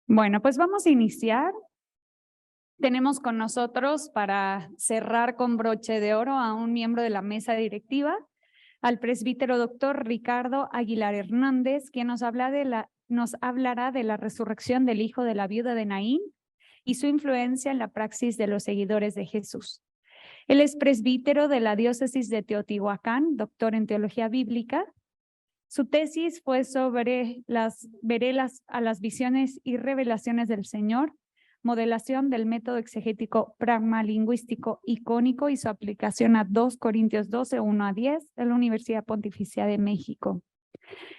Bueno, pues vamos a iniciar. Tenemos con nosotros para cerrar con broche de oro a un miembro de la mesa directiva, al presbítero doctor Ricardo Aguilar Hernández, quien nos hablará de la resurrección del hijo de la viuda de Naín y su influencia en la praxis de los seguidores de Jesús. Él es presbítero de la diócesis de Teotihuacán, doctor en teología bíblica. Su tesis fue sobre las visiones y revelaciones del Señor, modelación del método exegético pragma lingüístico icónico y su aplicación a 2 Corintios 12, 1 a 10 de la Universidad Pontificia de México.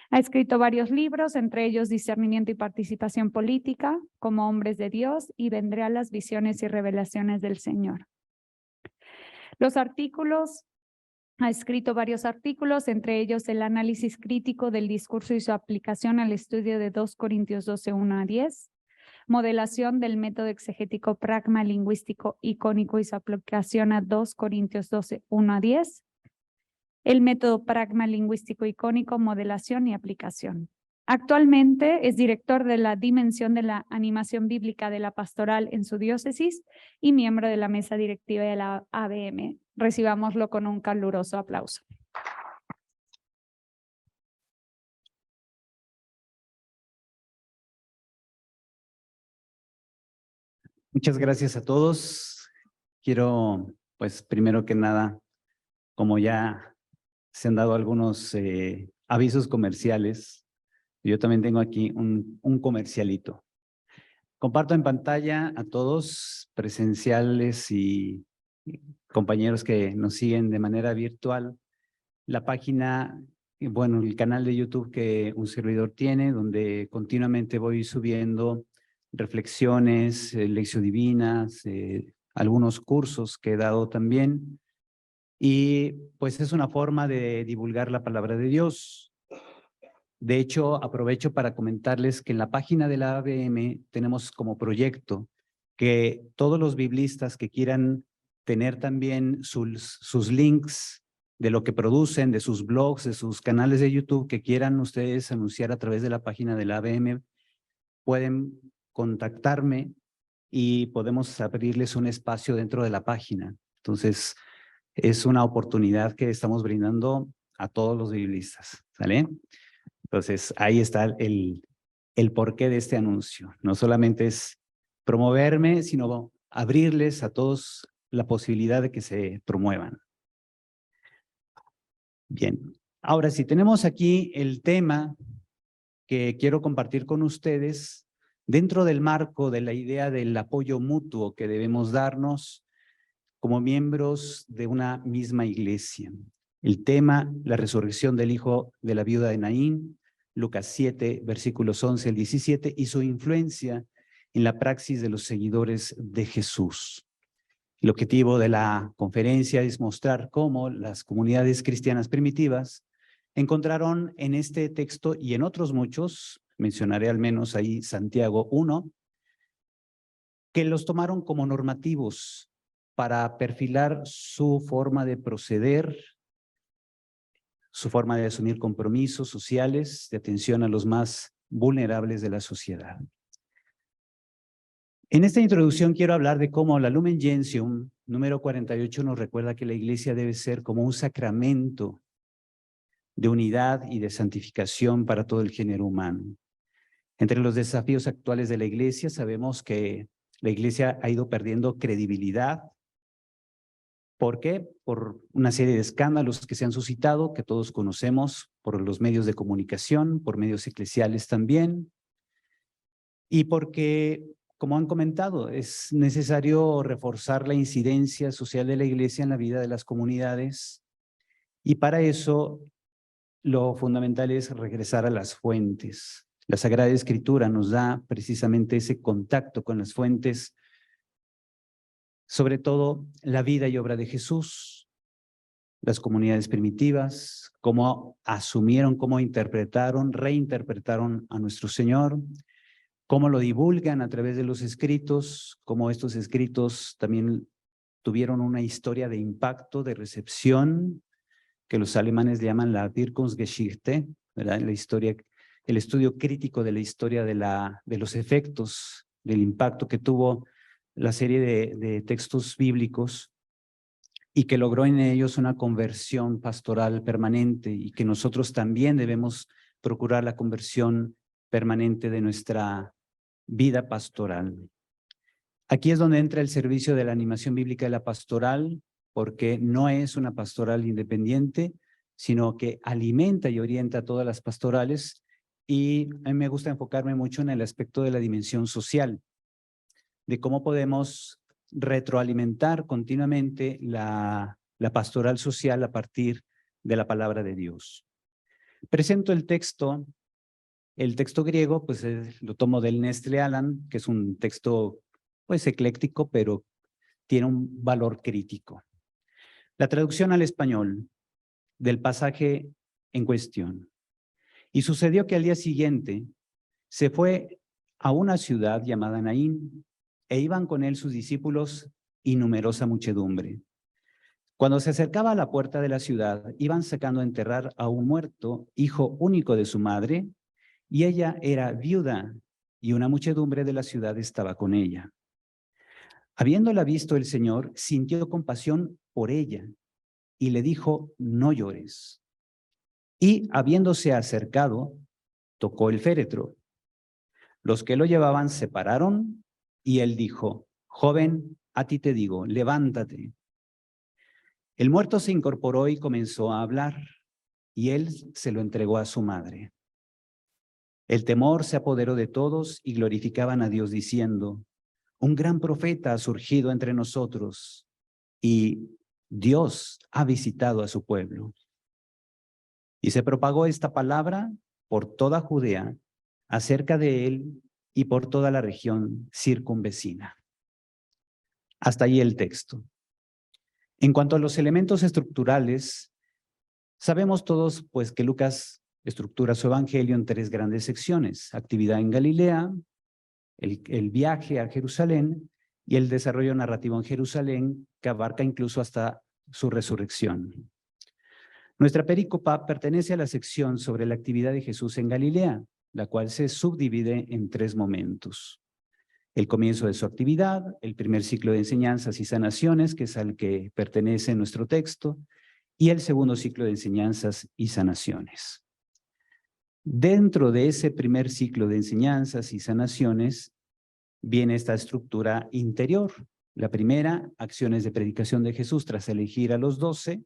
Ha escrito varios libros, entre ellos Discernimiento y Participación Política, Como Hombres de Dios y Vendré a las visiones y revelaciones del Señor. Ha escrito varios artículos, entre ellos el análisis crítico del discurso y su aplicación al estudio de 2 Corintios 12, 1 a 10, modelación del método exegético pragma lingüístico icónico y su aplicación a 2 Corintios 12, 1 a 10, el método pragma lingüístico icónico, modelación y aplicación. Actualmente es director de la Dimensión de la Animación Bíblica de la Pastoral en su diócesis y miembro de la mesa directiva de la ABM. Recibámoslo con un caluroso aplauso. Muchas gracias a todos. Quiero, pues, primero que nada, como ya se han dado algunos avisos comerciales, yo también tengo aquí un comercialito. Comparto en pantalla a todos, presenciales y compañeros que nos siguen de manera virtual, la página, bueno, el canal de YouTube que un servidor tiene, donde continuamente voy subiendo reflexiones, lecciones divinas, algunos cursos que he dado también. Y pues es una forma de divulgar la palabra de Dios. De hecho, aprovecho para comentarles que en la página de la ABM tenemos como proyecto que todos los biblistas que quieran tener también sus links de lo que producen, de sus blogs, de sus canales de YouTube, que quieran ustedes anunciar a través de la página de la ABM, pueden contactarme y podemos abrirles un espacio dentro de la página. Entonces, es una oportunidad que estamos brindando a todos los biblistas, ¿sale? Entonces, ahí está el porqué de este anuncio. No solamente es promoverme, sino abrirles a todos la posibilidad de que se promuevan. Bien, ahora sí, tenemos aquí el tema que quiero compartir con ustedes dentro del marco de la idea del apoyo mutuo que debemos darnos como miembros de una misma iglesia. El tema, la resurrección del hijo de la viuda de Naín, Lucas 7, versículos 11 al 17, y su influencia en la praxis de los seguidores de Jesús. El objetivo de la conferencia es mostrar cómo las comunidades cristianas primitivas encontraron en este texto y en otros muchos, mencionaré al menos ahí Santiago 1, que los tomaron como normativos para perfilar su forma de proceder, su forma de asumir compromisos sociales, de atención a los más vulnerables de la sociedad. En esta introducción quiero hablar de cómo la Lumen Gentium número 48 nos recuerda que la iglesia debe ser como un sacramento de unidad y de santificación para todo el género humano. Entre los desafíos actuales de la iglesia sabemos que la iglesia ha ido perdiendo credibilidad. ¿Por qué? Por una serie de escándalos que se han suscitado, que todos conocemos por los medios de comunicación, por medios eclesiales también, y porque, como han comentado, es necesario reforzar la incidencia social de la iglesia en la vida de las comunidades, y para eso lo fundamental es regresar a las fuentes. La Sagrada Escritura nos da precisamente ese contacto con las fuentes, sobre todo la vida y obra de Jesús. Las comunidades primitivas, cómo asumieron, cómo interpretaron, reinterpretaron a nuestro Señor, cómo lo divulgan a través de los escritos, cómo estos escritos también tuvieron una historia de impacto, de recepción, que los alemanes llaman la Wirkungsgeschichte, ¿verdad? La historia el estudio crítico de la historia de los efectos, del impacto que tuvo la serie de textos bíblicos y que logró en ellos una conversión pastoral permanente, y que nosotros también debemos procurar la conversión permanente de nuestra vida pastoral. Aquí es donde entra el servicio de la animación bíblica de la pastoral, porque no es una pastoral independiente, sino que alimenta y orienta a todas las pastorales, y a mí me gusta enfocarme mucho en el aspecto de la dimensión social, de cómo podemos retroalimentar continuamente la pastoral social a partir de la palabra de Dios. Presento el texto griego, pues lo tomo del Nestle Aland, que es un texto pues ecléctico, pero tiene un valor crítico. La traducción al español del pasaje en cuestión. Y sucedió que al día siguiente se fue a una ciudad llamada Naín, e iban con él sus discípulos y numerosa muchedumbre. Cuando se acercaba a la puerta de la ciudad, iban sacando a enterrar a un muerto, hijo único de su madre, y ella era viuda, y una muchedumbre de la ciudad estaba con ella. Habiéndola visto el Señor, sintió compasión por ella, y le dijo: no llores. Y habiéndose acercado, tocó el féretro. Los que lo llevaban se pararon, y él dijo: joven, a ti te digo, levántate. El muerto se incorporó y comenzó a hablar, y él se lo entregó a su madre. El temor se apoderó de todos y glorificaban a Dios diciendo: un gran profeta ha surgido entre nosotros, y Dios ha visitado a su pueblo. Y se propagó esta palabra por toda Judea acerca de él y por toda la región circunvecina. Hasta ahí el texto. En cuanto a los elementos estructurales, sabemos todos pues que Lucas estructura su evangelio en 3 grandes secciones: actividad en Galilea, el viaje a Jerusalén y el desarrollo narrativo en Jerusalén, que abarca incluso hasta su resurrección. Nuestra perícopa pertenece a la sección sobre la actividad de Jesús en Galilea, la cual se subdivide en 3 momentos. El comienzo de su actividad, el primer ciclo de enseñanzas y sanaciones, que es al que pertenece nuestro texto, y el segundo ciclo de enseñanzas y sanaciones. Dentro de ese primer ciclo de enseñanzas y sanaciones viene esta estructura interior. La primera, acciones de predicación de Jesús tras elegir a los 12,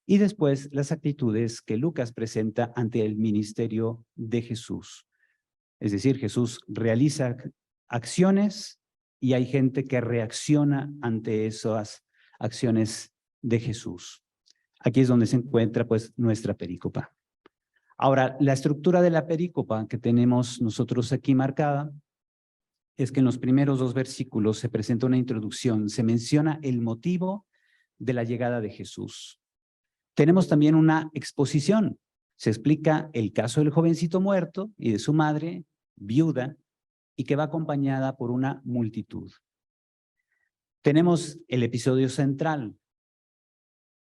y después las actitudes que Lucas presenta ante el ministerio de Jesús. Es decir, Jesús realiza acciones y hay gente que reacciona ante esas acciones de Jesús. Aquí es donde se encuentra pues nuestra perícopa. Ahora, la estructura de la perícopa que tenemos nosotros aquí marcada es que en los primeros 2 versículos se presenta una introducción, se menciona el motivo de la llegada de Jesús. Tenemos también una exposición, se explica el caso del jovencito muerto y de su madre, viuda, y que va acompañada por una multitud. Tenemos el episodio central.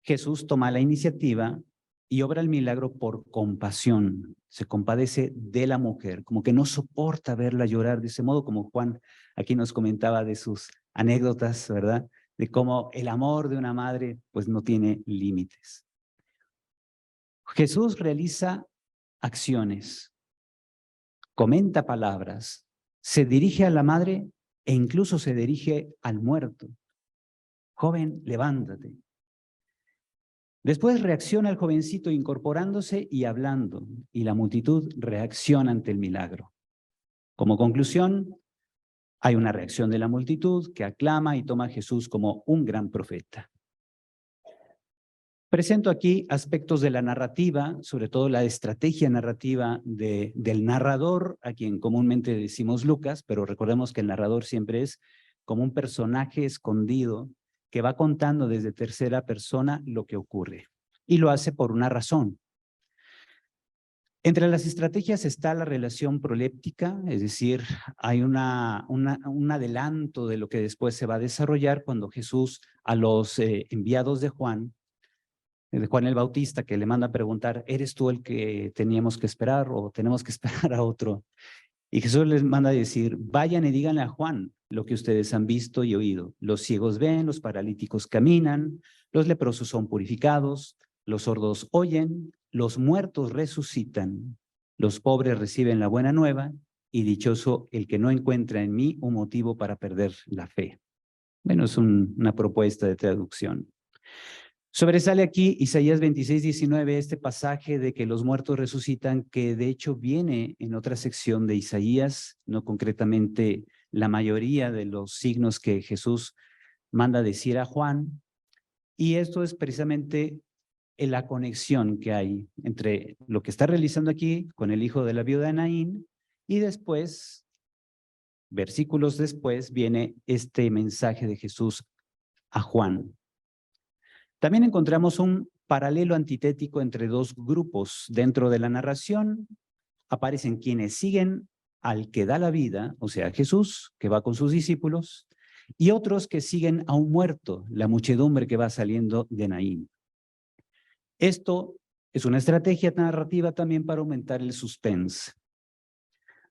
Jesús toma la iniciativa y obra el milagro por compasión. Se compadece de la mujer, como que no soporta verla llorar de ese modo, como Juan aquí nos comentaba de sus anécdotas, ¿verdad? De cómo el amor de una madre pues no tiene límites. Jesús realiza acciones, comenta palabras, se dirige a la madre e incluso se dirige al muerto. Joven, levántate. Después reacciona el jovencito incorporándose y hablando, y la multitud reacciona ante el milagro. Como conclusión, hay una reacción de la multitud que aclama y toma a Jesús como un gran profeta. Presento aquí aspectos de la narrativa, sobre todo la estrategia narrativa del narrador, a quien comúnmente decimos Lucas, pero recordemos que el narrador siempre es como un personaje escondido que va contando desde tercera persona lo que ocurre, y lo hace por una razón. Entre las estrategias está la relación proléptica, es decir, hay un adelanto de lo que después se va a desarrollar cuando Jesús a los enviados de Juan de Juan el Bautista, que le manda a preguntar, ¿eres tú el que teníamos que esperar o tenemos que esperar a otro? Y Jesús les manda a decir, vayan y díganle a Juan lo que ustedes han visto y oído. Los ciegos ven, los paralíticos caminan, los leprosos son purificados, los sordos oyen, los muertos resucitan, los pobres reciben la buena nueva y dichoso el que no encuentra en mí un motivo para perder la fe. Bueno, es una propuesta de traducción. Sobresale aquí Isaías 26:19, este pasaje de que los muertos resucitan, que de hecho viene en otra sección de Isaías, no concretamente la mayoría de los signos que Jesús manda decir a Juan. Y esto es precisamente la conexión que hay entre lo que está realizando aquí con el hijo de la viuda de Naín y después, versículos después, viene este mensaje de Jesús a Juan. También encontramos un paralelo antitético entre dos grupos. Dentro de la narración aparecen quienes siguen al que da la vida, o sea, Jesús, que va con sus discípulos, y otros que siguen a un muerto, la muchedumbre que va saliendo de Naín. Esto es una estrategia narrativa también para aumentar el suspense.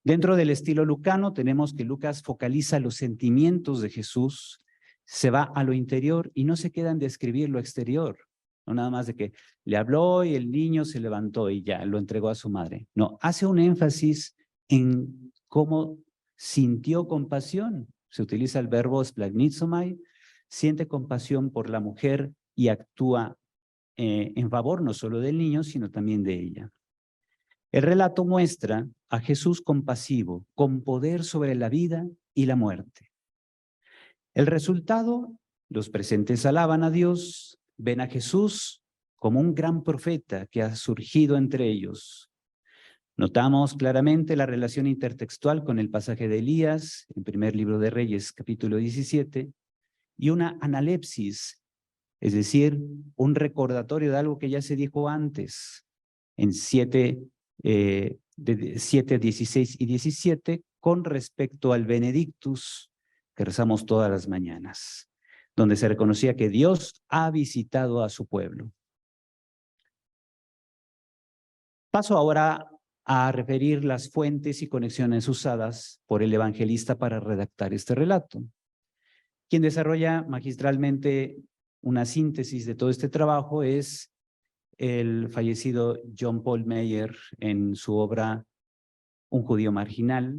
Dentro del estilo lucano tenemos que Lucas focaliza los sentimientos de Jesús, se va a lo interior y no se queda en describir lo exterior. No nada más de que le habló y el niño se levantó y ya lo entregó a su madre. No, hace un énfasis en cómo sintió compasión. Se utiliza el verbo splagnizomai, siente compasión por la mujer y actúa en favor no solo del niño, sino también de ella. El relato muestra a Jesús compasivo, con poder sobre la vida y la muerte. El resultado, los presentes alaban a Dios, ven a Jesús como un gran profeta que ha surgido entre ellos. Notamos claramente la relación intertextual con el pasaje de Elías, en primer libro de Reyes, capítulo 17, y una analepsis, es decir, un recordatorio de algo que ya se dijo antes, en 7, 16 y 17, con respecto al Benedictus, que rezamos todas las mañanas, donde se reconocía que Dios ha visitado a su pueblo. Paso ahora a referir las fuentes y conexiones usadas por el evangelista para redactar este relato. Quien desarrolla magistralmente una síntesis de todo este trabajo es el fallecido John Paul Meyer en su obra Un judío marginal.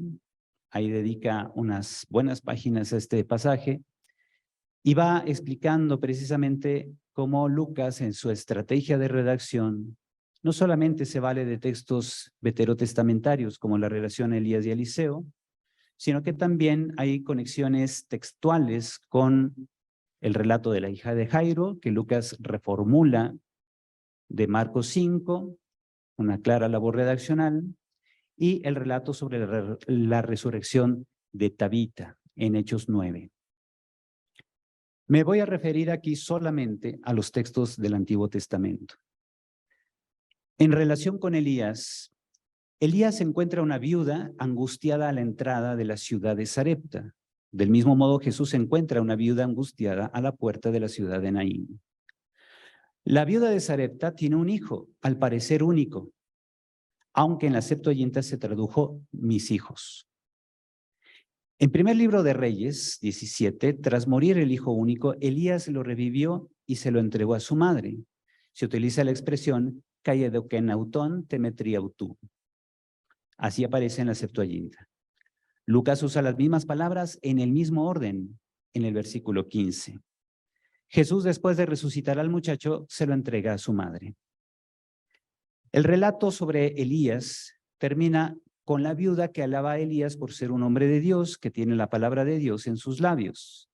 Ahí dedica unas buenas páginas a este pasaje y va explicando precisamente cómo Lucas en su estrategia de redacción no solamente se vale de textos veterotestamentarios como la relación Elías y Eliseo, sino que también hay conexiones textuales con el relato de la hija de Jairo, que Lucas reformula de Marcos 5, una clara labor redaccional, y el relato sobre la resurrección de Tabita en Hechos 9. Me voy a referir aquí solamente a los textos del Antiguo Testamento. En relación con Elías, Elías encuentra una viuda angustiada a la entrada de la ciudad de Sarepta. Del mismo modo, Jesús encuentra una viuda angustiada a la puerta de la ciudad de Naín. La viuda de Sarepta tiene un hijo, al parecer único, aunque en la Septuaginta se tradujo mis hijos. En primer libro de Reyes 17, tras morir el hijo único, Elías lo revivió y se lo entregó a su madre. Se utiliza la expresión kaiedokenauton temetriautú. Así aparece en la Septuaginta. Lucas usa las mismas palabras en el mismo orden, en el versículo 15. Jesús, después de resucitar al muchacho, se lo entrega a su madre. El relato sobre Elías termina con la viuda que alaba a Elías por ser un hombre de Dios, que tiene la palabra de Dios en sus labios.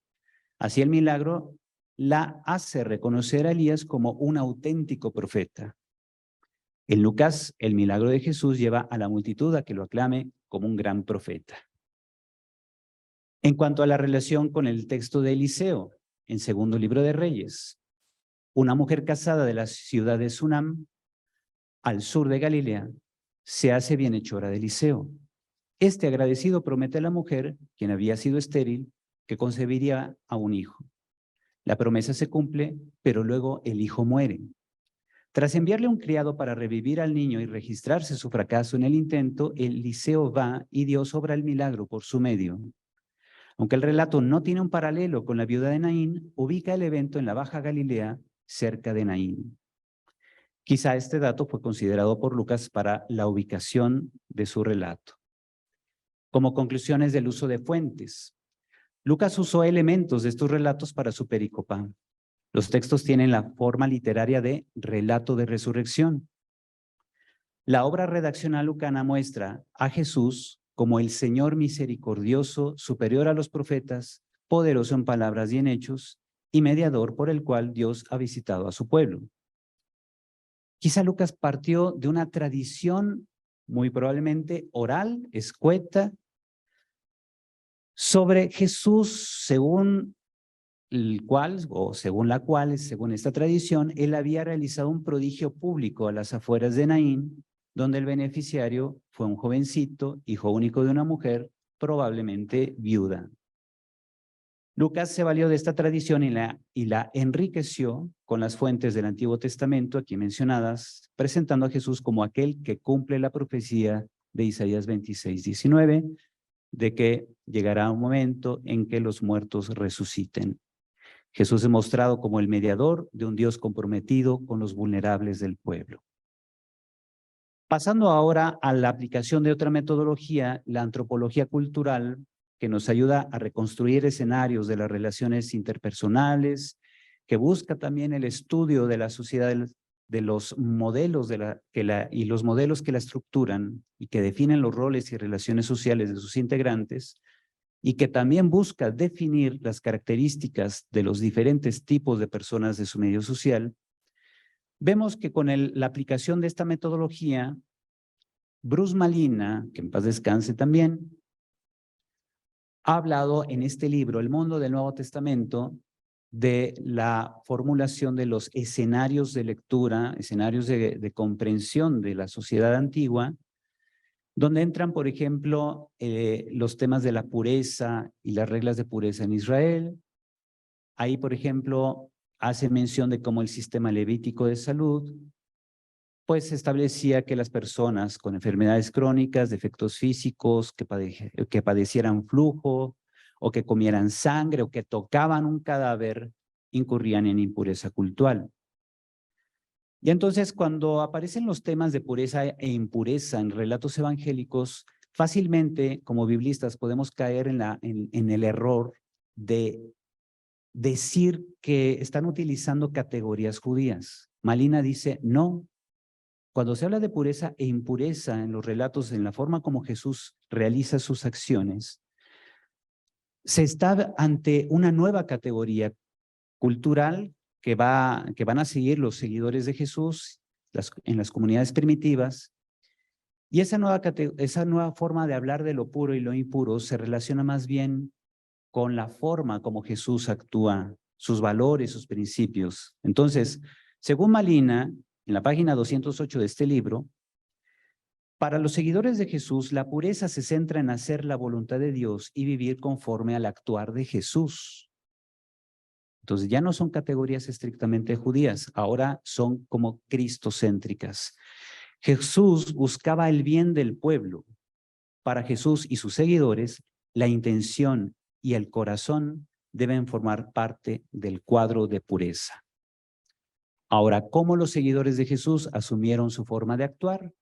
Así el milagro la hace reconocer a Elías como un auténtico profeta. En Lucas, el milagro de Jesús lleva a la multitud a que lo aclame como un gran profeta. En cuanto a la relación con el texto de Eliseo, en segundo libro de Reyes, una mujer casada de la ciudad de Sunam, al sur de Galilea, se hace bienhechora de Eliseo. Este agradecido promete a la mujer, quien había sido estéril, que concebiría a un hijo. La promesa se cumple, pero luego el hijo muere. Tras enviarle un criado para revivir al niño y registrarse su fracaso en el intento, Eliseo va y Dios obra el milagro por su medio. Aunque el relato no tiene un paralelo con la viuda de Naín, ubica el evento en la Baja Galilea, cerca de Naín. Quizá este dato fue considerado por Lucas para la ubicación de su relato. Como conclusiones del uso de fuentes, Lucas usó elementos de estos relatos para su perícopa. Los textos tienen la forma literaria de relato de resurrección. La obra redaccional lucana muestra a Jesús como el Señor misericordioso, superior a los profetas, poderoso en palabras y en hechos, y mediador por el cual Dios ha visitado a su pueblo. Quizá Lucas partió de una tradición muy probablemente oral, escueta, sobre Jesús, según según esta tradición, él había realizado un prodigio público a las afueras de Naín, donde el beneficiario fue un jovencito, hijo único de una mujer, probablemente viuda. Lucas se valió de esta tradición y la enriqueció con las fuentes del Antiguo Testamento aquí mencionadas, presentando a Jesús como aquel que cumple la profecía de Isaías 26:19, de que llegará un momento en que los muertos resuciten. Jesús es mostrado como el mediador de un Dios comprometido con los vulnerables del pueblo. Pasando ahora a la aplicación de otra metodología, la antropología cultural, que nos ayuda a reconstruir escenarios de las relaciones interpersonales, que busca también el estudio de la sociedad, de los modelos y los modelos que la estructuran y que definen los roles y relaciones sociales de sus integrantes, y que también busca definir las características de los diferentes tipos de personas de su medio social, vemos que con la aplicación de esta metodología, Bruce Malina, que en paz descanse también, ha hablado en este libro, El Mundo del Nuevo Testamento, de la formulación de los escenarios de lectura, escenarios de comprensión de la sociedad antigua, donde entran, por ejemplo, los temas de la pureza y las reglas de pureza en Israel. Ahí, por ejemplo, hace mención de cómo el sistema levítico de salud, pues establecía que las personas con enfermedades crónicas, defectos físicos, que padecieran flujo, o que comieran sangre, o que tocaban un cadáver, incurrían en impureza cultural. Y entonces, cuando aparecen los temas de pureza e impureza en relatos evangélicos, fácilmente, como biblistas, podemos caer en el error de decir que están utilizando categorías judías. Malina dice, no. Cuando se habla de pureza e impureza en los relatos, en la forma como Jesús realiza sus acciones, se está ante una nueva categoría cultural que van a seguir los seguidores de Jesús en las comunidades primitivas, y esa nueva forma de hablar de lo puro y lo impuro se relaciona más bien con la forma como Jesús actúa, sus valores, sus principios. Entonces, según Malina, en la página 208 de este libro, para los seguidores de Jesús, la pureza se centra en hacer la voluntad de Dios y vivir conforme al actuar de Jesús. Entonces ya no son categorías estrictamente judías, ahora son como cristocéntricas. Jesús buscaba el bien del pueblo. Para Jesús y sus seguidores, la intención y el corazón deben formar parte del cuadro de pureza. Ahora, ¿cómo los seguidores de Jesús asumieron su forma de actuar?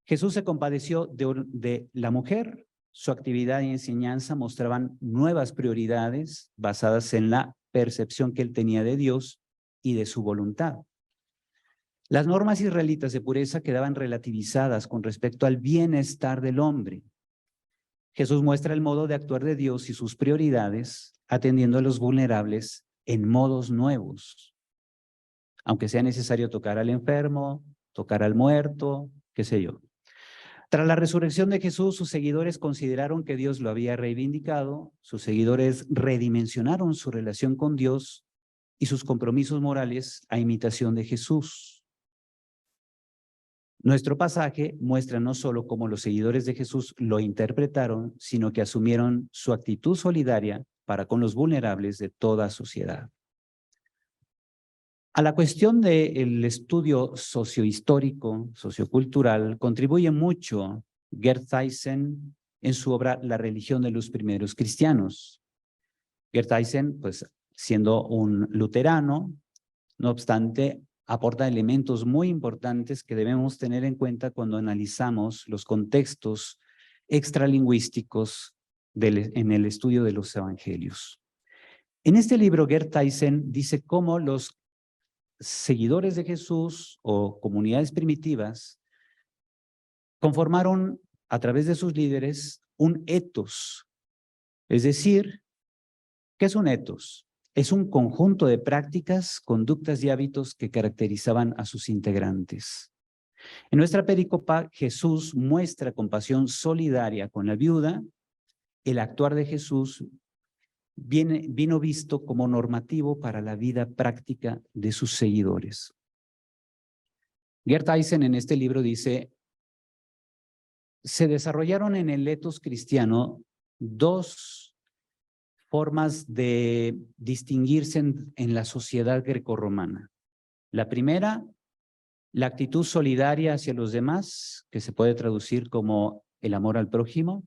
Jesús se compadeció de la mujer. Su actividad y enseñanza mostraban nuevas prioridades basadas en la percepción que él tenía de Dios y de su voluntad. Las normas israelitas de pureza quedaban relativizadas con respecto al bienestar del hombre. Jesús muestra el modo de actuar de Dios y sus prioridades, atendiendo a los vulnerables en modos nuevos. Aunque sea necesario tocar al enfermo, tocar al muerto, qué sé yo. Tras la resurrección de Jesús, sus seguidores consideraron que Dios lo había reivindicado, sus seguidores redimensionaron su relación con Dios y sus compromisos morales a imitación de Jesús. Nuestro pasaje muestra no solo cómo los seguidores de Jesús lo interpretaron, sino que asumieron su actitud solidaria para con los vulnerables de toda sociedad. A la cuestión del estudio sociohistórico, sociocultural, contribuye mucho Gerd Theissen en su obra La religión de los primeros cristianos. Gerd Theissen, pues siendo un luterano, no obstante, aporta elementos muy importantes que debemos tener en cuenta cuando analizamos los contextos extralingüísticos en el estudio de los evangelios. En este libro, Gerd Theissen dice cómo los seguidores de Jesús o comunidades primitivas conformaron a través de sus líderes un etos. Es decir, ¿qué es un etos? Es un conjunto de prácticas, conductas y hábitos que caracterizaban a sus integrantes. En nuestra pericopa, Jesús muestra compasión solidaria con la viuda. El actuar de Jesús vino visto como normativo para la vida práctica de sus seguidores. Gerd Theissen en este libro dice, se desarrollaron en el etos cristiano dos formas de distinguirse en la sociedad grecorromana. La primera, la actitud solidaria hacia los demás, que se puede traducir como el amor al prójimo.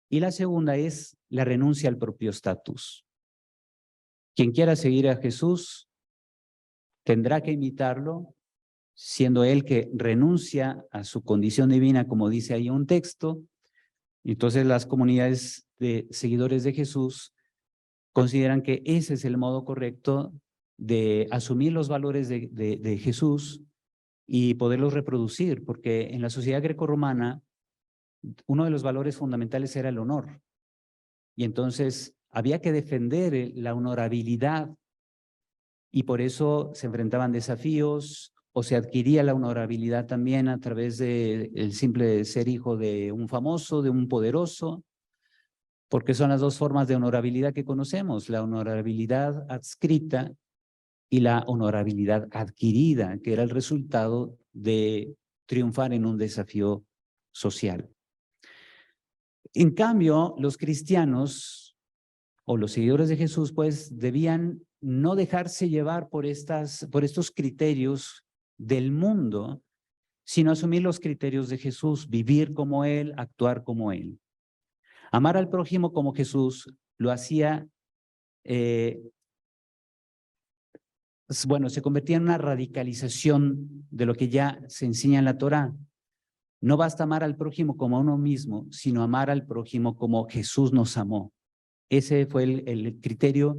Y la segunda es la renuncia al propio estatus. Quien quiera seguir a Jesús tendrá que imitarlo, siendo él que renuncia a su condición divina, como dice ahí un texto. Entonces las comunidades de seguidores de Jesús consideran que ese es el modo correcto de asumir los valores de Jesús y poderlos reproducir, porque en la sociedad grecorromana uno de los valores fundamentales era el honor. Y entonces había que defender la honorabilidad y por eso se enfrentaban desafíos o se adquiría la honorabilidad también a través del simple ser hijo de un famoso, de un poderoso, porque son las dos formas de honorabilidad que conocemos, la honorabilidad adscrita y la honorabilidad adquirida, que era el resultado de triunfar en un desafío social. En cambio, los cristianos o los seguidores de Jesús, pues debían no dejarse llevar por estos criterios del mundo, sino asumir los criterios de Jesús, vivir como Él, actuar como Él. Amar al prójimo como Jesús lo hacía, se convertía en una radicalización de lo que ya se enseña en la Torá. No basta amar al prójimo como a uno mismo, sino amar al prójimo como Jesús nos amó. Ese fue el criterio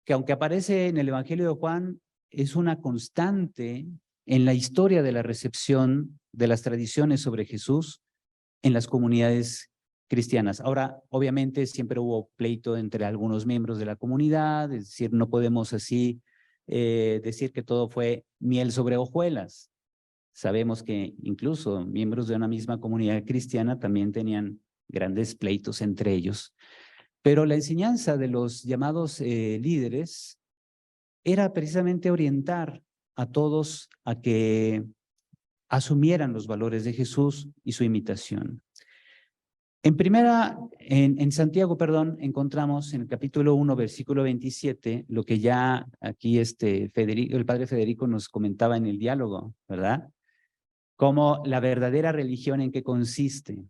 que, aunque aparece en el Evangelio de Juan, es una constante en la historia de la recepción de las tradiciones sobre Jesús en las comunidades cristianas. Ahora, obviamente, siempre hubo pleito entre algunos miembros de la comunidad, es decir, no podemos así decir que todo fue miel sobre hojuelas. Sabemos que incluso miembros de una misma comunidad cristiana también tenían grandes pleitos entre ellos. Pero la enseñanza de los llamados líderes era precisamente orientar a todos a que asumieran los valores de Jesús y su imitación. En Santiago, encontramos en el capítulo 1, versículo 27, lo que ya aquí el padre Federico nos comentaba en el diálogo, ¿verdad? Como la verdadera religión en qué consiste.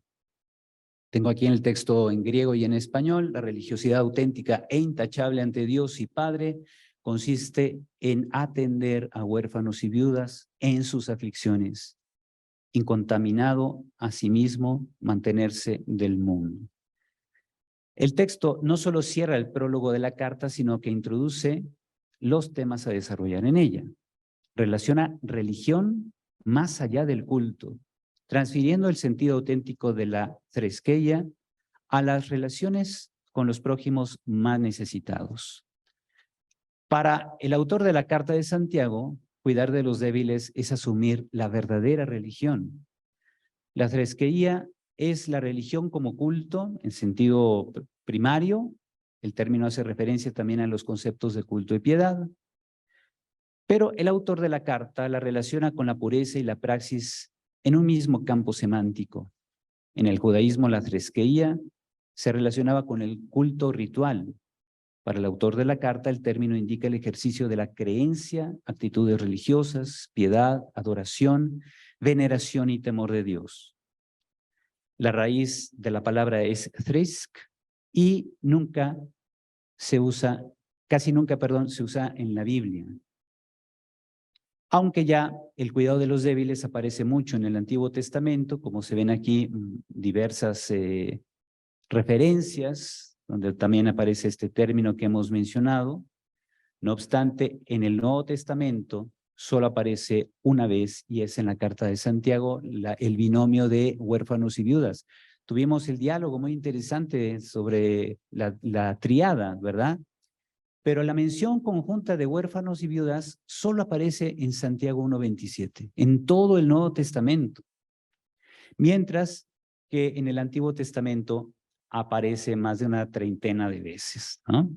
Tengo aquí en el texto en griego y en español, la religiosidad auténtica e intachable ante Dios y Padre consiste en atender a huérfanos y viudas en sus aflicciones, incontaminado a sí mismo, mantenerse del mundo. El texto no solo cierra el prólogo de la carta, sino que introduce los temas a desarrollar en ella. Relaciona religión más allá del culto, transfiriendo el sentido auténtico de la threskeia a las relaciones con los prójimos más necesitados. Para el autor de la Carta de Santiago, cuidar de los débiles es asumir la verdadera religión. La threskeia es la religión como culto en sentido primario. El término hace referencia también a los conceptos de culto y piedad. Pero el autor de la carta la relaciona con la pureza y la praxis en un mismo campo semántico. En el judaísmo, la threskeia se relacionaba con el culto ritual, Para el autor de la carta, el término indica el ejercicio de la creencia, actitudes religiosas, piedad, adoración, veneración y temor de Dios. La raíz de la palabra es thrisk y casi nunca, se usa en la Biblia. Aunque ya el cuidado de los débiles aparece mucho en el Antiguo Testamento, como se ven aquí diversas referencias, donde también aparece este término que hemos mencionado. No obstante, en el Nuevo Testamento solo aparece una vez y es en la carta de Santiago, el binomio de huérfanos y viudas. Tuvimos el diálogo muy interesante sobre la triada, ¿verdad? Pero la mención conjunta de huérfanos y viudas solo aparece en Santiago 1:27, en todo el Nuevo Testamento. Mientras que en el Antiguo Testamento aparece más de una treintena de veces, ¿no?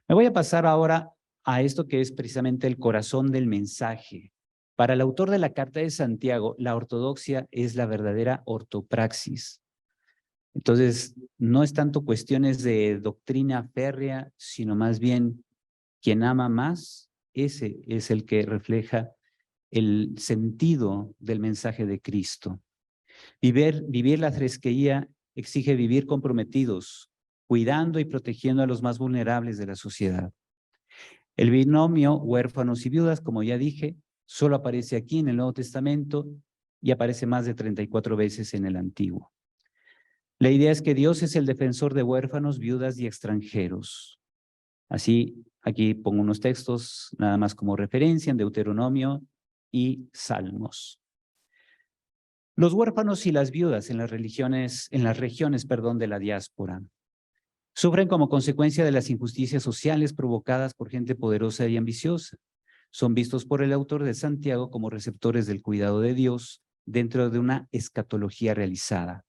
Me voy a pasar ahora a esto que es precisamente el corazón del mensaje. Para el autor de la Carta de Santiago, la ortodoxia es la verdadera ortopraxis. Entonces, no es tanto cuestiones de doctrina férrea, sino más bien quien ama más, ese es el que refleja el sentido del mensaje de Cristo. Vivir la fresquería exige vivir comprometidos, cuidando y protegiendo a los más vulnerables de la sociedad. El binomio huérfanos y viudas, como ya dije, solo aparece aquí en el Nuevo Testamento y aparece más de 34 veces en el Antiguo. La idea es que Dios es el defensor de huérfanos, viudas y extranjeros. Así, aquí pongo unos textos nada más como referencia en Deuteronomio y Salmos. Los huérfanos y las viudas en las regiones de la diáspora sufren como consecuencia de las injusticias sociales provocadas por gente poderosa y ambiciosa. Son vistos por el autor de Santiago como receptores del cuidado de Dios dentro de una escatología realizada.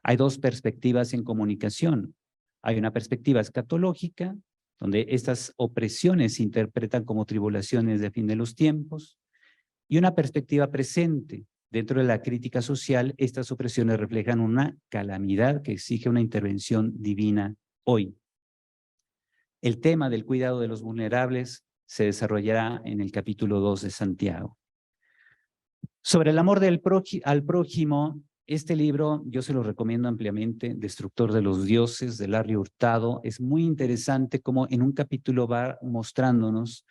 Hay dos perspectivas en comunicación. Hay una perspectiva escatológica, donde estas opresiones se interpretan como tribulaciones de fin de los tiempos, y una perspectiva presente. Dentro de la crítica social, estas opresiones reflejan una calamidad que exige una intervención divina hoy. El tema del cuidado de los vulnerables se desarrollará en el capítulo 2 de Santiago. Sobre el amor al prójimo, este libro yo se lo recomiendo ampliamente, Destructor de los Dioses, de Larry Hurtado. Es muy interesante cómo en un capítulo va mostrándonos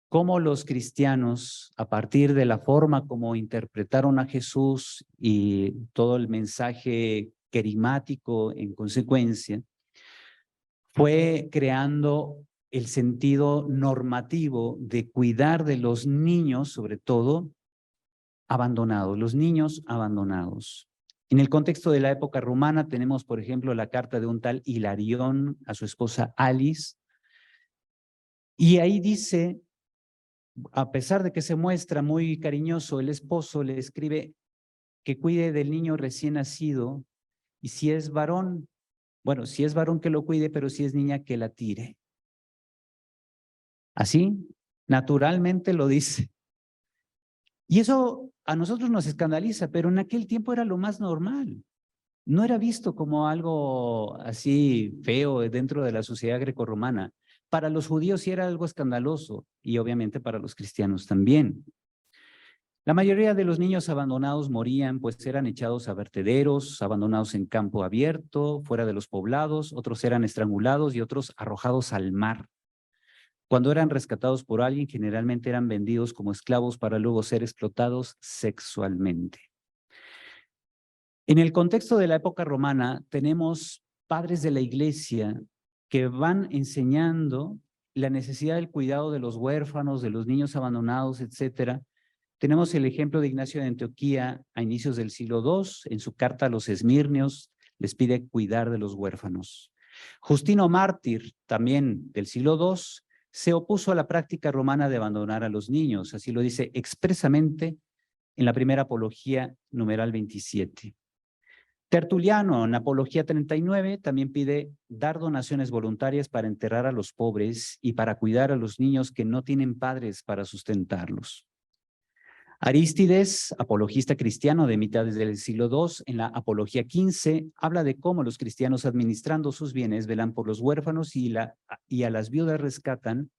cómo los cristianos, a partir de la forma como interpretaron a Jesús y todo el mensaje querimático en consecuencia, fue creando el sentido normativo de cuidar de los niños, sobre todo, abandonados, los niños abandonados. En el contexto de la época romana tenemos, por ejemplo, la carta de un tal Hilarión a su esposa Alice, y ahí dice, a pesar de que se muestra muy cariñoso, el esposo le escribe que cuide del niño recién nacido, y si es varón, bueno, si es varón que lo cuide, pero si es niña que la tire. Así, naturalmente lo dice. Y eso a nosotros nos escandaliza, pero en aquel tiempo era lo más normal. No era visto como algo así feo dentro de la sociedad grecorromana. Para los judíos sí era algo escandaloso y obviamente para los cristianos también. La mayoría de los niños abandonados morían, pues eran echados a vertederos, abandonados en campo abierto, fuera de los poblados, otros eran estrangulados y otros arrojados al mar. Cuando eran rescatados por alguien, generalmente eran vendidos como esclavos para luego ser explotados sexualmente. En el contexto de la época romana, tenemos padres de la iglesia que van enseñando la necesidad del cuidado de los huérfanos, de los niños abandonados, etcétera. Tenemos el ejemplo de Ignacio de Antioquía a inicios del siglo II, en su carta a los esmirnios, les pide cuidar de los huérfanos. Justino Mártir, también del siglo II, se opuso a la práctica romana de abandonar a los niños, así lo dice expresamente en la primera apología, numeral 27. Tertuliano, en Apología 39, también pide dar donaciones voluntarias para enterrar a los pobres y para cuidar a los niños que no tienen padres para sustentarlos. Arístides, apologista cristiano de mitades del siglo II, en la Apología 15, habla de cómo los cristianos administrando sus bienes velan por los huérfanos y a las viudas rescatan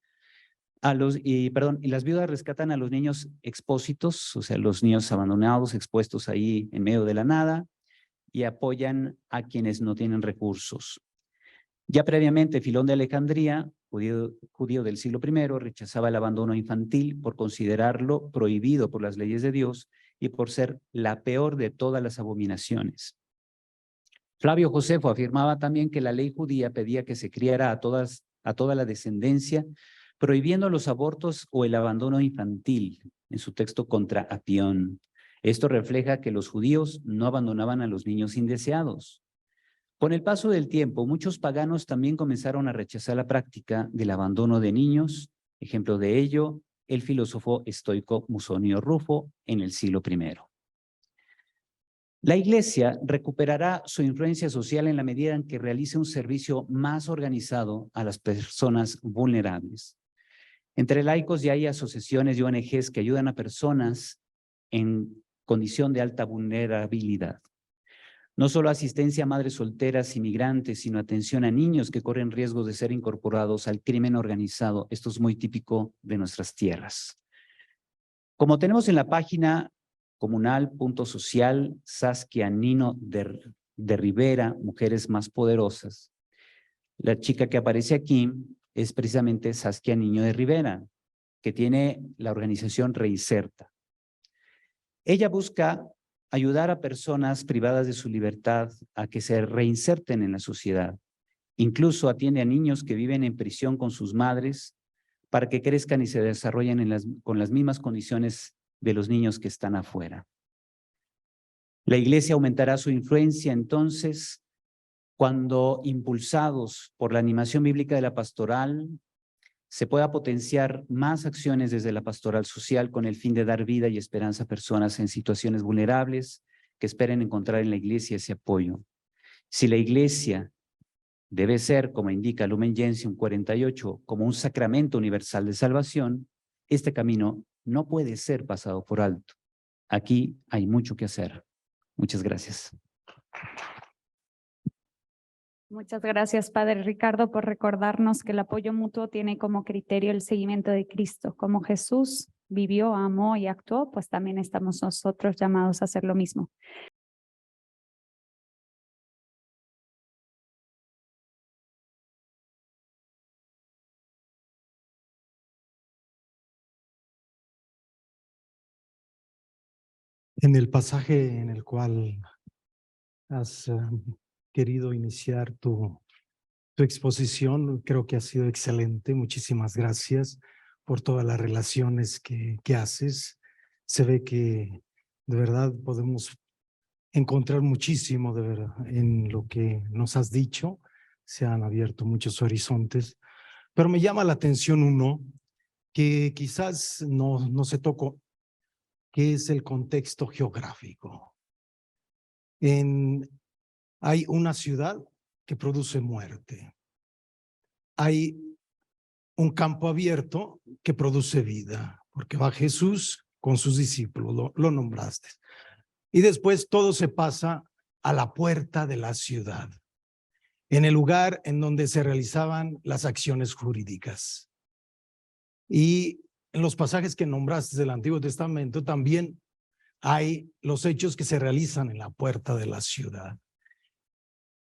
y las viudas rescatan a los niños expósitos, o sea, los niños abandonados, expuestos ahí en medio de la nada, y apoyan a quienes no tienen recursos. Ya previamente, Filón de Alejandría, judío del siglo I, rechazaba el abandono infantil por considerarlo prohibido por las leyes de Dios y por ser la peor de todas las abominaciones. Flavio Josefo afirmaba también que la ley judía pedía que se criara a toda la descendencia, prohibiendo los abortos o el abandono infantil, en su texto Contra Apión. Esto refleja que los judíos no abandonaban a los niños indeseados. Con el paso del tiempo, muchos paganos también comenzaron a rechazar la práctica del abandono de niños. Ejemplo de ello, el filósofo estoico Musonio Rufo en el siglo I. La Iglesia recuperará su influencia social en la medida en que realice un servicio más organizado a las personas vulnerables. Entre laicos ya hay asociaciones y ONGs que ayudan a personas en condición de alta vulnerabilidad. No solo asistencia a madres solteras y migrantes, sino atención a niños que corren riesgo de ser incorporados al crimen organizado. Esto es muy típico de nuestras tierras. Como tenemos en la página comunal.social Saskia Nino de Rivera, Mujeres Más Poderosas, la chica que aparece aquí es precisamente Saskia Niño de Rivera, que tiene la organización Reinserta. Ella busca ayudar a personas privadas de su libertad a que se reinserten en la sociedad. Incluso atiende a niños que viven en prisión con sus madres para que crezcan y se desarrollen con las mismas condiciones de los niños que están afuera. La Iglesia aumentará su influencia entonces cuando, impulsados por la animación bíblica de la pastoral, se pueda potenciar más acciones desde la pastoral social con el fin de dar vida y esperanza a personas en situaciones vulnerables que esperen encontrar en la Iglesia ese apoyo. Si la Iglesia debe ser, como indica Lumen Gentium 48, como un sacramento universal de salvación, este camino no puede ser pasado por alto. Aquí hay mucho que hacer. Muchas gracias. Muchas gracias, Padre Ricardo, por recordarnos que el apoyo mutuo tiene como criterio el seguimiento de Cristo. Como Jesús vivió, amó y actuó, pues también estamos nosotros llamados a hacer lo mismo. En el pasaje en el cual has querido iniciar tu exposición, creo que ha sido excelente. Muchísimas gracias por todas las relaciones que haces. Se ve que de verdad podemos encontrar muchísimo de verdad en lo que nos has dicho. Se han abierto muchos horizontes, pero me llama la atención uno que quizás no se tocó, que es el contexto geográfico. Hay una ciudad que produce muerte. Hay un campo abierto que produce vida, porque va Jesús con sus discípulos, lo nombraste. Y después todo se pasa a la puerta de la ciudad, en el lugar en donde se realizaban las acciones jurídicas. Y en los pasajes que nombraste del Antiguo Testamento también hay los hechos que se realizan en la puerta de la ciudad.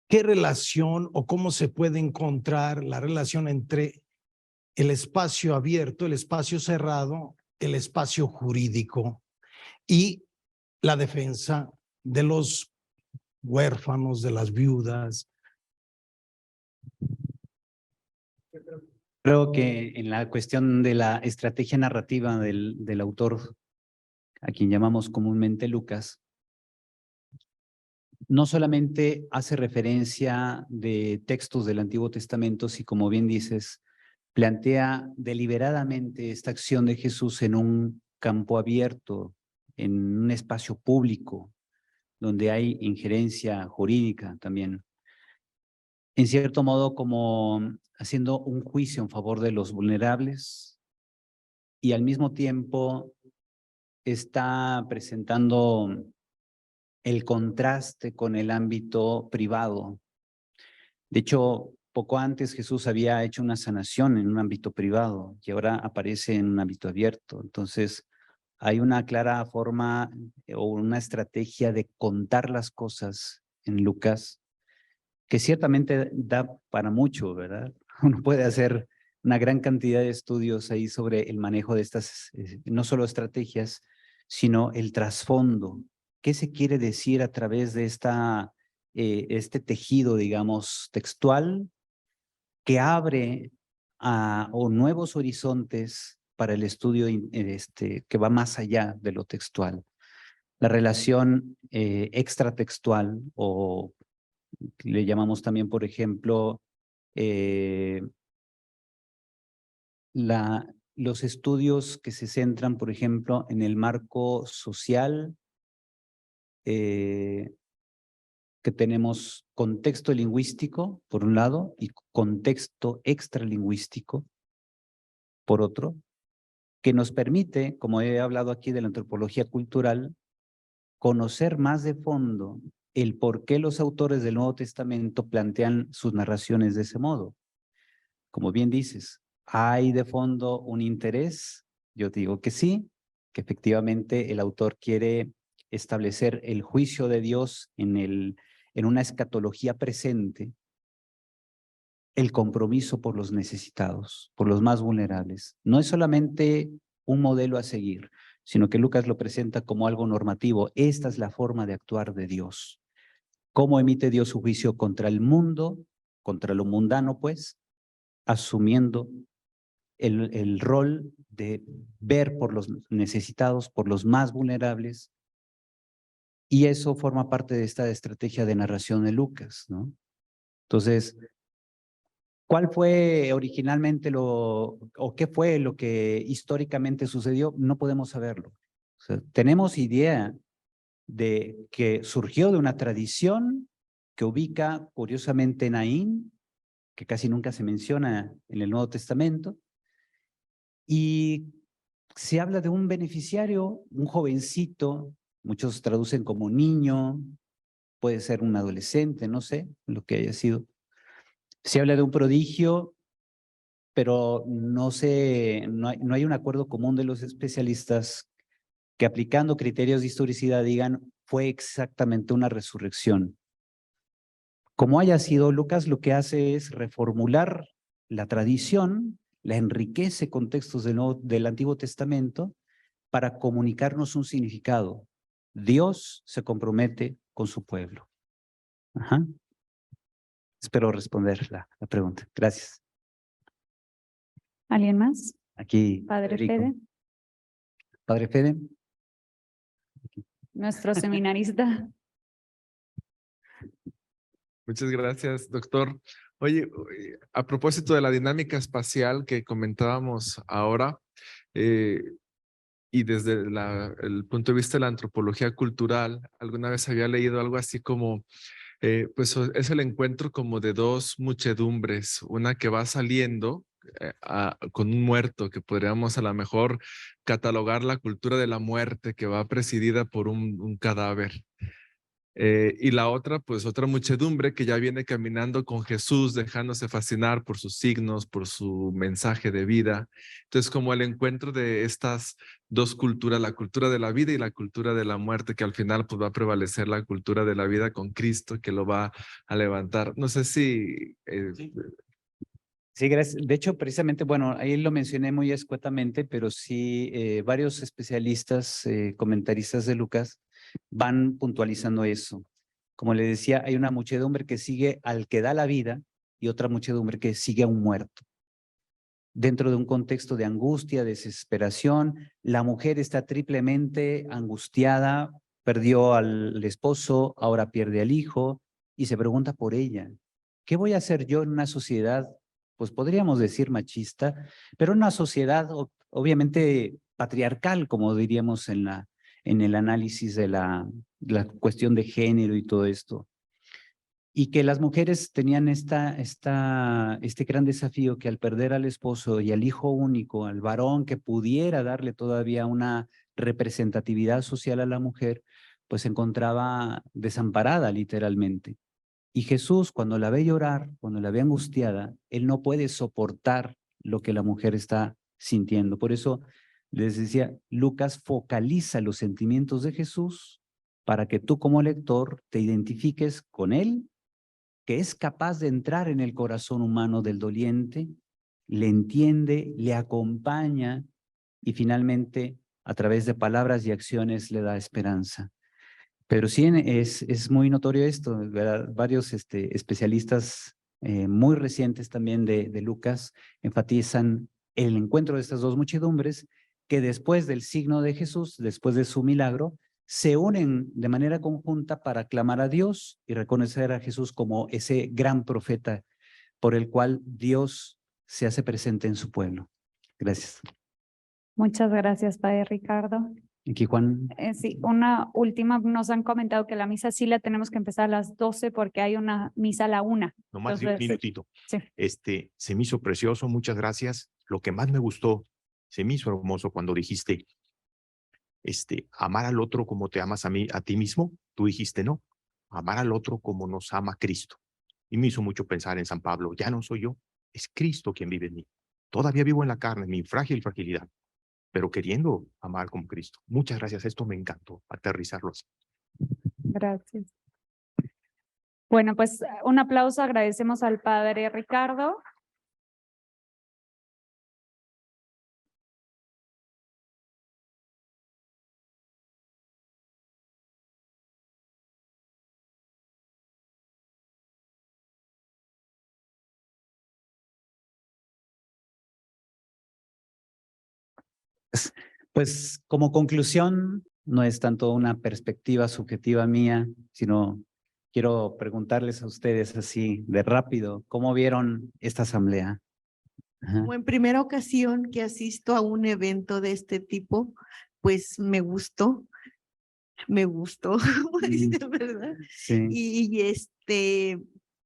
¿Qué relación o cómo se puede encontrar la relación entre el espacio abierto, el espacio cerrado, el espacio jurídico y la defensa de los huérfanos, de las viudas? Creo que en la cuestión de la estrategia narrativa del autor, a quien llamamos comúnmente Lucas, no solamente hace referencia de textos del Antiguo Testamento, sino, como bien dices, plantea deliberadamente esta acción de Jesús en un campo abierto, en un espacio público, donde hay injerencia jurídica también. En cierto modo, como haciendo un juicio en favor de los vulnerables y al mismo tiempo está presentando el contraste con el ámbito privado. De hecho, poco antes Jesús había hecho una sanación en un ámbito privado y ahora aparece en un ámbito abierto. Entonces, hay una clara forma o una estrategia de contar las cosas en Lucas que ciertamente da para mucho, ¿verdad? Uno puede hacer una gran cantidad de estudios ahí sobre el manejo de estas, no solo estrategias, sino el trasfondo. ¿Qué se quiere decir a través de este tejido, digamos, textual que abre o nuevos horizontes para el estudio que va más allá de lo textual? La relación extratextual, o le llamamos también, por ejemplo, los estudios que se centran, por ejemplo, en el marco social, que tenemos contexto lingüístico, por un lado, y contexto extralingüístico, por otro, que nos permite, como he hablado aquí de la antropología cultural, conocer más de fondo el por qué los autores del Nuevo Testamento plantean sus narraciones de ese modo. Como bien dices, ¿hay de fondo un interés? Yo digo que sí, que efectivamente el autor quiere establecer el juicio de Dios en una escatología presente, el compromiso por los necesitados, por los más vulnerables. No es solamente un modelo a seguir, sino que Lucas lo presenta como algo normativo. Esta es la forma de actuar de Dios. ¿Cómo emite Dios su juicio contra el mundo, contra lo mundano, pues? Asumiendo el rol de ver por los necesitados, por los más vulnerables, y eso forma parte de esta estrategia de narración de Lucas, ¿no? Entonces, ¿cuál fue originalmente o qué fue lo que históricamente sucedió? No podemos saberlo. O sea, tenemos idea de que surgió de una tradición que ubica curiosamente Naín, que casi nunca se menciona en el Nuevo Testamento, y se habla de un beneficiario, un jovencito, muchos traducen como niño, puede ser un adolescente, no sé lo que haya sido. Se habla de un prodigio, pero no hay un acuerdo común de los especialistas que, aplicando criterios de historicidad, digan fue exactamente una resurrección. Como haya sido, Lucas lo que hace es reformular la tradición, la enriquece con textos del Antiguo Testamento para comunicarnos un significado. Dios se compromete con su pueblo. Ajá. Espero responder la pregunta. Gracias. ¿Alguien más? Aquí, Padre Federico. Fede, Padre Fede. nuestro seminarista. Muchas gracias, doctor. Oye, a propósito de la dinámica espacial que comentábamos ahora, y desde el punto de vista de la antropología cultural, alguna vez había leído algo así como, pues es el encuentro como de dos muchedumbres, una que va saliendo con un muerto, que podríamos a lo mejor catalogar la cultura de la muerte, que va presidida por un cadáver. Y la otra, pues otra muchedumbre que ya viene caminando con Jesús, dejándose fascinar por sus signos, por su mensaje de vida. Entonces, como el encuentro de estas dos culturas, la cultura de la vida y la cultura de la muerte, que al final pues va a prevalecer la cultura de la vida con Cristo, que lo va a levantar. No sé si... Sí, gracias. De hecho, precisamente, bueno, ahí lo mencioné muy escuetamente, pero sí, varios especialistas, comentaristas de Lucas, van puntualizando eso. Como le decía, hay una muchedumbre que sigue al que da la vida y otra muchedumbre que sigue a un muerto. Dentro de un contexto de angustia, desesperación, la mujer está triplemente angustiada, perdió al esposo, ahora pierde al hijo y se pregunta por ella. ¿Qué voy a hacer yo en una sociedad, pues podríamos decir machista, pero una sociedad obviamente patriarcal, como diríamos en el análisis de la cuestión de género y todo esto? y que las mujeres tenían este gran desafío que al perder al esposo y al hijo único, al varón que pudiera darle todavía una representatividad social a la mujer, pues se encontraba desamparada literalmente. Y Jesús, cuando la ve llorar, cuando la ve angustiada, él no puede soportar lo que la mujer está sintiendo. Por eso les decía, Lucas focaliza los sentimientos de Jesús para que tú como lector te identifiques con él, que es capaz de entrar en el corazón humano del doliente, le entiende, le acompaña y finalmente a través de palabras y acciones le da esperanza. Pero sí es muy notorio esto, ¿verdad? Varios especialistas muy recientes también de Lucas enfatizan el encuentro de estas dos muchedumbres que después del signo de Jesús, después de su milagro, se unen de manera conjunta para clamar a Dios y reconocer a Jesús como ese gran profeta por el cual Dios se hace presente en su pueblo. Gracias. Muchas gracias, Padre Ricardo. Aquí Juan. Sí, una última, nos han comentado que la misa sí la tenemos que empezar a las 12 porque hay una misa a la 1. Nomás un minutito. Sí. Se me hizo precioso, muchas gracias. Lo que más me gustó, se me hizo hermoso cuando dijiste, amar al otro como te amas a ti mismo. Tú dijiste, no, amar al otro como nos ama Cristo. Y me hizo mucho pensar en San Pablo, ya no soy yo, es Cristo quien vive en mí. Todavía vivo en la carne, en mi frágil fragilidad, pero queriendo amar como Cristo. Muchas gracias, esto me encantó, aterrizarlo así. Gracias. Bueno, pues un aplauso, agradecemos al Padre Ricardo. Pues como conclusión, no es tanto una perspectiva subjetiva mía, sino quiero preguntarles a ustedes así de rápido, ¿cómo vieron esta asamblea? Ajá. Como en primera ocasión que asisto a un evento de este tipo, pues me gustó, ¿verdad? Sí. Y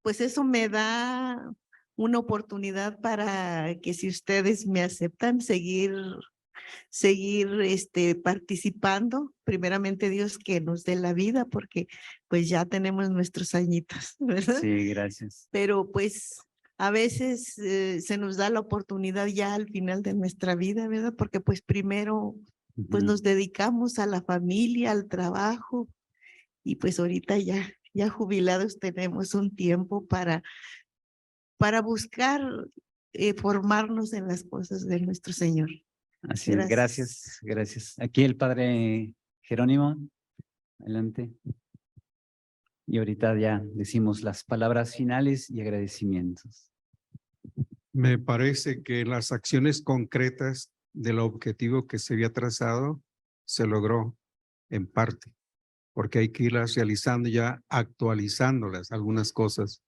pues eso me da una oportunidad para que si ustedes me aceptan seguir participando, primeramente Dios que nos dé la vida, porque pues ya tenemos nuestros añitos, ¿verdad? Sí, gracias. Pero pues a veces se nos da la oportunidad ya al final de nuestra vida, ¿verdad? Porque pues primero pues nos dedicamos a la familia, al trabajo, y pues ahorita ya jubilados tenemos un tiempo para buscar formarnos en las cosas de nuestro Señor. Así es, gracias, gracias. Aquí el padre Jerónimo, adelante. Y ahorita ya decimos las palabras finales y agradecimientos. Me parece que las acciones concretas del objetivo que se había trazado se logró en parte, porque hay que irlas realizando ya, actualizándolas, algunas cosas,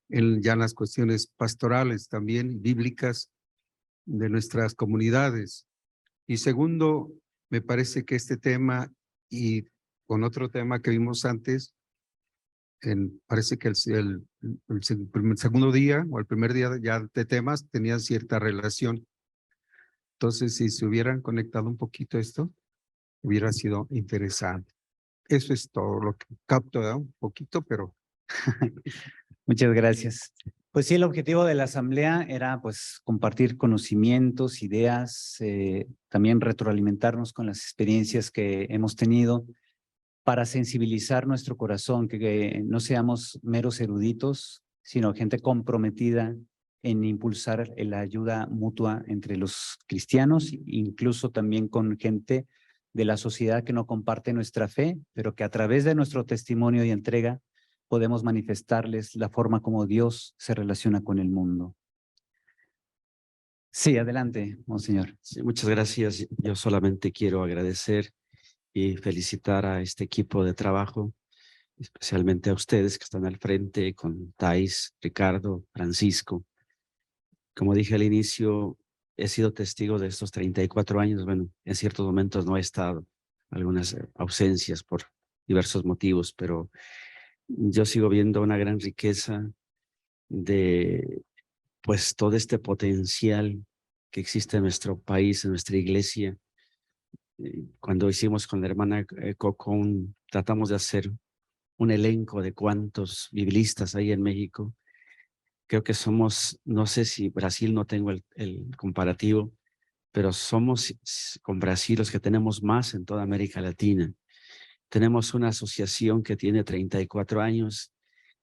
ya en las cuestiones pastorales también, bíblicas de nuestras comunidades. Y segundo, me parece que este tema y con otro tema que vimos antes, parece que el segundo día o el primer día ya de temas tenían cierta relación. Entonces, si se hubieran conectado un poquito esto, hubiera sido interesante. Eso es todo lo que capto, ¿verdad? Un poquito, pero... Muchas gracias. Pues sí, el objetivo de la asamblea era pues compartir conocimientos, ideas, también retroalimentarnos con las experiencias que hemos tenido para sensibilizar nuestro corazón, que no seamos meros eruditos, sino gente comprometida en impulsar la ayuda mutua entre los cristianos, incluso también con gente de la sociedad que no comparte nuestra fe, pero que a través de nuestro testimonio y entrega podemos manifestarles la forma como Dios se relaciona con el mundo. Sí, adelante, monseñor. Sí, muchas gracias. Yo solamente quiero agradecer y felicitar a este equipo de trabajo, especialmente a ustedes que están al frente con Thais, Ricardo, Francisco. Como dije al inicio, he sido testigo de estos 34 años. Bueno, en ciertos momentos no he estado, algunas ausencias por diversos motivos, pero yo sigo viendo una gran riqueza de pues todo este potencial que existe en nuestro país, en nuestra iglesia. Cuando hicimos con la hermana Coco, tratamos de hacer un elenco de cuántos biblistas hay en México. Creo que somos, no sé si Brasil, no tengo el comparativo, pero somos con Brasil los que tenemos más en toda América Latina. Tenemos una asociación que tiene 34 años,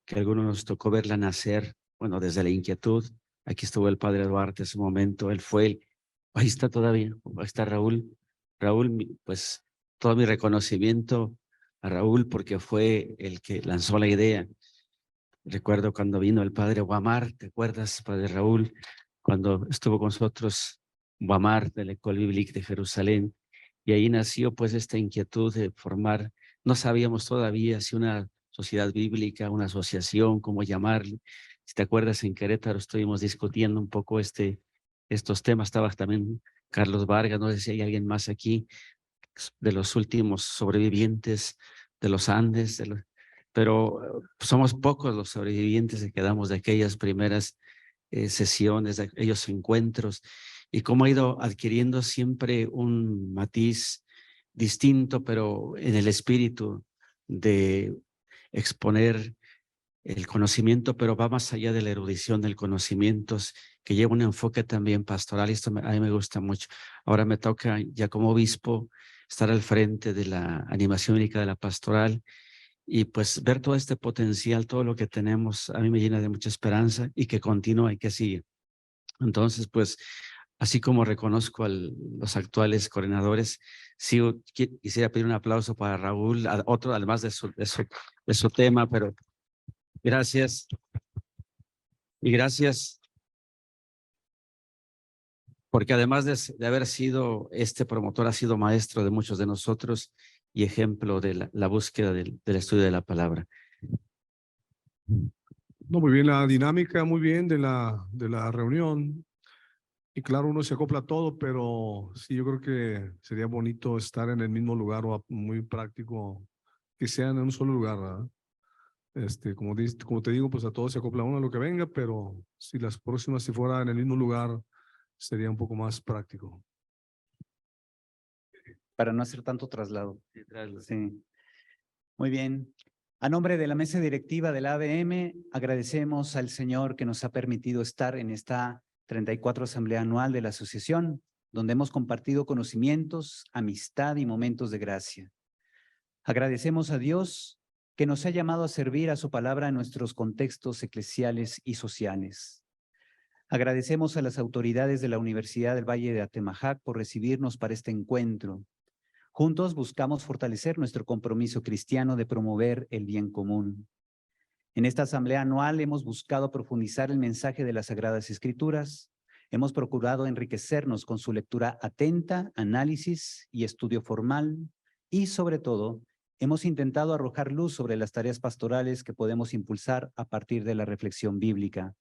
que a algunos nos tocó verla nacer, bueno, desde la inquietud. Aquí estuvo el padre Duarte en su momento, él fue ahí está todavía, ahí está Raúl. Raúl, pues todo mi reconocimiento a Raúl porque fue el que lanzó la idea. Recuerdo cuando vino el padre Guamar, ¿te acuerdas, padre Raúl? Cuando estuvo con nosotros Guamar de la École Biblique de Jerusalén, y ahí nació pues esta inquietud de formar, no sabíamos todavía si una sociedad bíblica, una asociación, cómo llamarle. Si te acuerdas, en Querétaro estuvimos discutiendo un poco estos temas, estaba también Carlos Vargas, no sé si hay alguien más aquí, de los últimos sobrevivientes de los Andes, pero somos pocos los sobrevivientes que quedamos de aquellas primeras sesiones, de aquellos encuentros, y cómo ha ido adquiriendo siempre un matiz distinto, pero en el espíritu de exponer el conocimiento, pero va más allá de la erudición del conocimiento, que lleva un enfoque también pastoral, y esto a mí me gusta mucho. Ahora me toca ya como obispo estar al frente de la animación única de la pastoral, y pues ver todo este potencial, todo lo que tenemos, a mí me llena de mucha esperanza y que continúe y que siga. Entonces, pues, así como reconozco a los actuales coordinadores, sí quisiera pedir un aplauso para Raúl, otro además de su tema, pero gracias. Y gracias porque además de haber sido este promotor, ha sido maestro de muchos de nosotros y ejemplo de la búsqueda del estudio de la palabra. No, muy bien, la dinámica, muy bien de la reunión. Y claro, uno se acopla a todo, pero sí, yo creo que sería bonito estar en el mismo lugar o muy práctico que sean en un solo lugar, ¿verdad? Como te digo, pues a todos se acopla uno a lo que venga, pero si las próximas, si fuera en el mismo lugar, sería un poco más práctico. Para no hacer tanto traslado. Sí. Muy bien. A nombre de la mesa directiva de la ABM, agradecemos al Señor que nos ha permitido estar en esta 34 Asamblea Anual de la Asociación, donde hemos compartido conocimientos, amistad y momentos de gracia. Agradecemos a Dios que nos ha llamado a servir a su palabra en nuestros contextos eclesiales y sociales. Agradecemos a las autoridades de la Universidad del Valle de Atemajac por recibirnos para este encuentro. Juntos buscamos fortalecer nuestro compromiso cristiano de promover el bien común. En esta asamblea anual hemos buscado profundizar el mensaje de las Sagradas Escrituras, hemos procurado enriquecernos con su lectura atenta, análisis y estudio formal, y sobre todo, hemos intentado arrojar luz sobre las tareas pastorales que podemos impulsar a partir de la reflexión bíblica.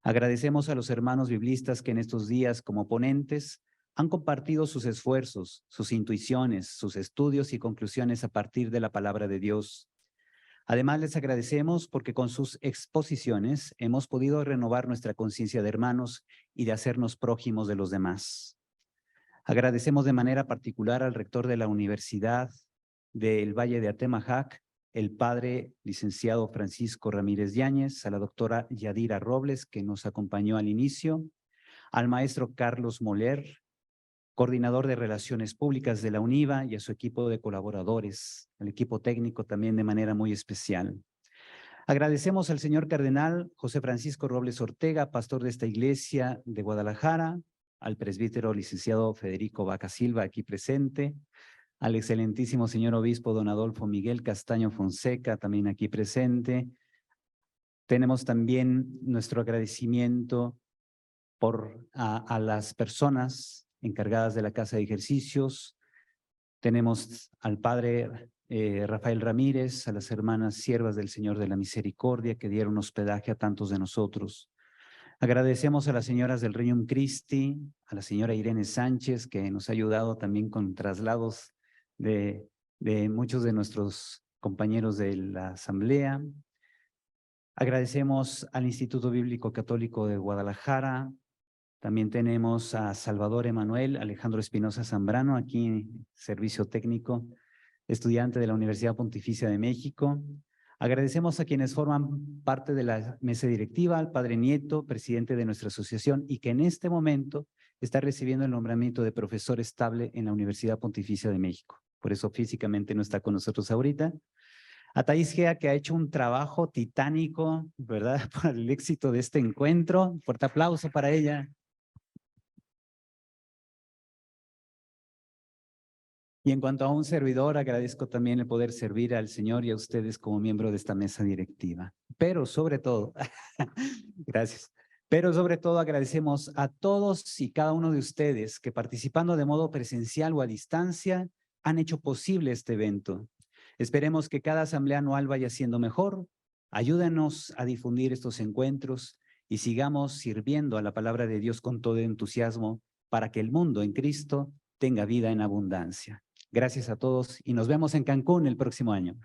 Agradecemos a los hermanos biblistas que en estos días, como ponentes, han compartido sus esfuerzos, sus intuiciones, sus estudios y conclusiones a partir de la palabra de Dios. Además, les agradecemos porque con sus exposiciones hemos podido renovar nuestra conciencia de hermanos y de hacernos prójimos de los demás. Agradecemos de manera particular al rector de la Universidad del Valle de Atemajac, el padre licenciado Francisco Ramírez Yáñez, a la doctora Yadira Robles, que nos acompañó al inicio, al maestro Carlos Moller, coordinador de Relaciones Públicas de la UNIVA, y a su equipo de colaboradores, el equipo técnico también de manera muy especial. Agradecemos al señor cardenal José Francisco Robles Ortega, pastor de esta iglesia de Guadalajara, al presbítero licenciado Federico Vaca Silva, aquí presente, al excelentísimo señor obispo don Adolfo Miguel Castaño Fonseca, también aquí presente. Tenemos también nuestro agradecimiento a las personas encargadas de la Casa de Ejercicios. Tenemos al padre Rafael Ramírez, a las hermanas siervas del Señor de la Misericordia que dieron hospedaje a tantos de nosotros. Agradecemos a las señoras del Regnum Christi, a la señora Irene Sánchez, que nos ha ayudado también con traslados de muchos de nuestros compañeros de la Asamblea. Agradecemos al Instituto Bíblico Católico de Guadalajara. También tenemos a Salvador Emanuel Alejandro Espinosa Zambrano, aquí en servicio técnico, estudiante de la Universidad Pontificia de México. Agradecemos a quienes forman parte de la mesa directiva, al Padre Nieto, presidente de nuestra asociación, y que en este momento está recibiendo el nombramiento de profesor estable en la Universidad Pontificia de México. Por eso físicamente no está con nosotros ahorita. A Thais Gea, que ha hecho un trabajo titánico, ¿verdad?, para el éxito de este encuentro. Fuerte aplauso para ella. Y en cuanto a un servidor, agradezco también el poder servir al Señor y a ustedes como miembro de esta mesa directiva. Pero sobre todo, gracias. Pero sobre todo agradecemos a todos y cada uno de ustedes que participando de modo presencial o a distancia han hecho posible este evento. Esperemos que cada asamblea anual vaya siendo mejor. Ayúdenos a difundir estos encuentros y sigamos sirviendo a la palabra de Dios con todo entusiasmo para que el mundo en Cristo tenga vida en abundancia. Gracias a todos y nos vemos en Cancún el próximo año.